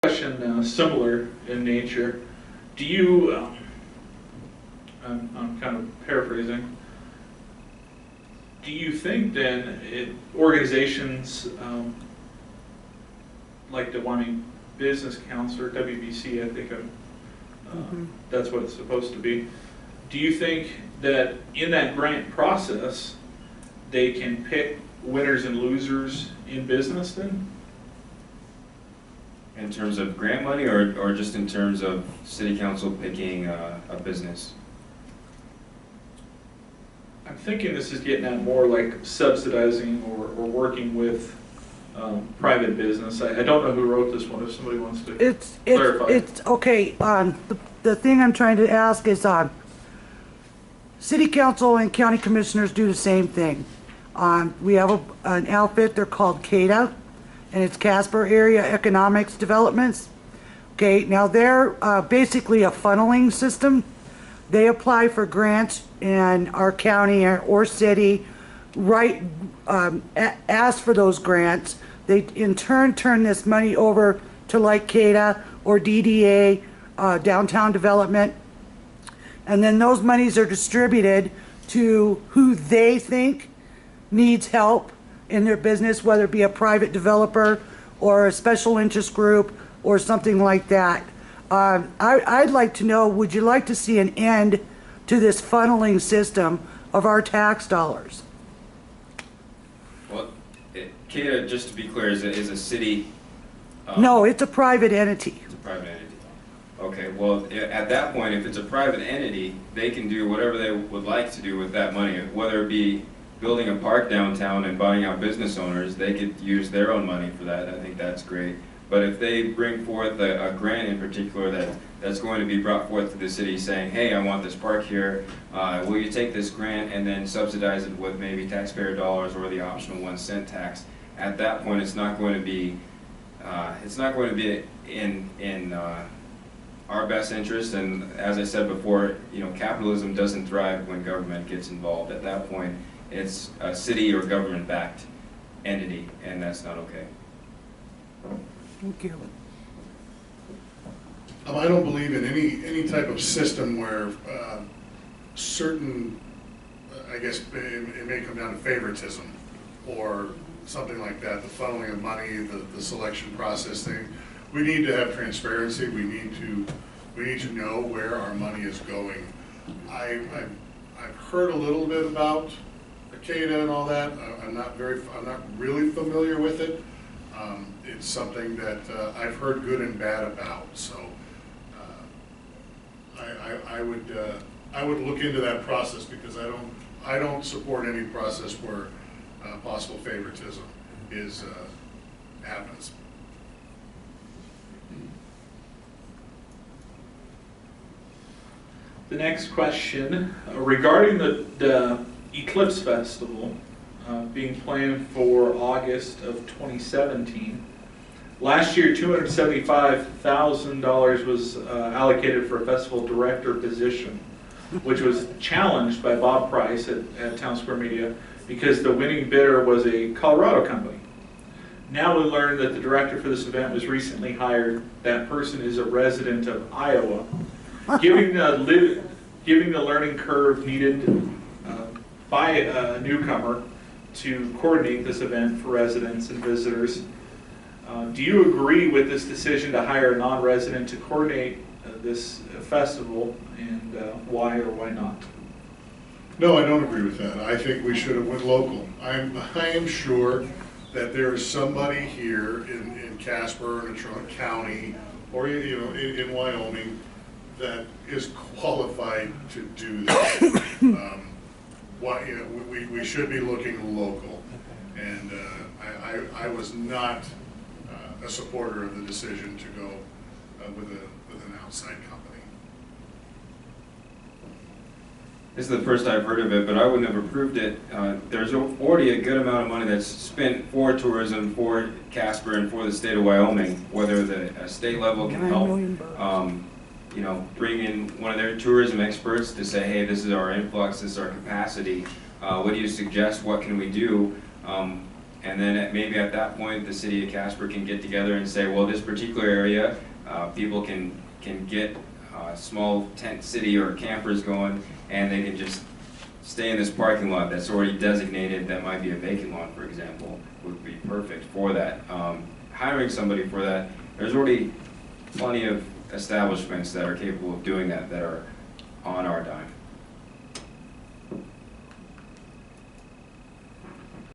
Question similar in nature. Do you, I'm kind of paraphrasing, do you think then organizations like the Wyoming Business Council, or WBC, I think that's what it's supposed to be, do you think that in that grant process they can pick winners and losers in business then? In terms of grant money, or just in terms of city council picking a business? I'm thinking this is getting at more like subsidizing or working with private business. I don't know who wrote this one, if somebody wants to clarify. It's okay. The thing I'm trying to ask is city council and county commissioners do the same thing. We have an outfit, they're called CAEDA, and it's Casper Area Economics Developments. Okay, now they're basically a funneling system. They apply for grants in our county or city, ask for those grants. They in turn turn this money over to like CAEDA or DDA, downtown development, and then those monies are distributed to who they think needs help in their business, whether it be a private developer or a special interest group or something like that. I'd like to know, would you like to see an end to this funneling system of our tax dollars? Well, CAEDA, just to be clear, is a city? No, it's a private entity. It's a private entity. Okay, well, at that point, if it's a private entity, they can do whatever they would like to do with that money, whether it be building a park downtown and buying out business owners. They could use their own money for that. I think that's great. But if they bring forth a grant in particular that's going to be brought forth to the city saying, hey, I want this park here, will you take this grant and then subsidize it with maybe taxpayer dollars or the optional 1 cent tax? At that point, it's not going to be in our best interest. And as I said before, capitalism doesn't thrive when government gets involved. At that point, it's a city or government-backed entity, and that's not okay. Thank you. I don't believe in any type of system where certain, I guess it may come down to favoritism or something like that, the funneling of money, the selection process thing. We need to have transparency. We need to know where our money is going. I've heard a little bit about CAEDA and all that. I'm not really familiar with it. It's something that I've heard good and bad about. So I would look into that process, because I don't support any process where possible favoritism happens. The next question regarding the Eclipse Festival being planned for August of 2017. Last year, $275,000 was allocated for a festival director position, which was challenged by Bob Price at Town Square Media because the winning bidder was a Colorado company. Now we learned that the director for this event was recently hired. That person is a resident of Iowa, giving the learning curve needed by a newcomer to coordinate this event for residents and visitors. Do you agree with this decision to hire a non-resident to coordinate this festival, and why or why not? No, I don't agree with that. I think we should have went local. I am sure that there is somebody here in Casper, in Trumbull County, or in Wyoming that is qualified to do this. We should be looking local, and I was not a supporter of the decision to go with an outside company. This is the first I've heard of it, but I wouldn't have approved it. There's already a good amount of money that's spent for tourism, for Casper, and for the state of Wyoming. Whether the state level can help, bring in one of their tourism experts to say, hey, this is our influx, this is our capacity. What do you suggest? What can we do? And then maybe at that point, the city of Casper can get together and say, well, this particular area, people can get small tent city or campers going, and they can just stay in this parking lot that's already designated, that might be a vacant lot, for example, would be perfect for that. Hiring somebody for that, there's already plenty of establishments that are capable of doing that, that are on our dime.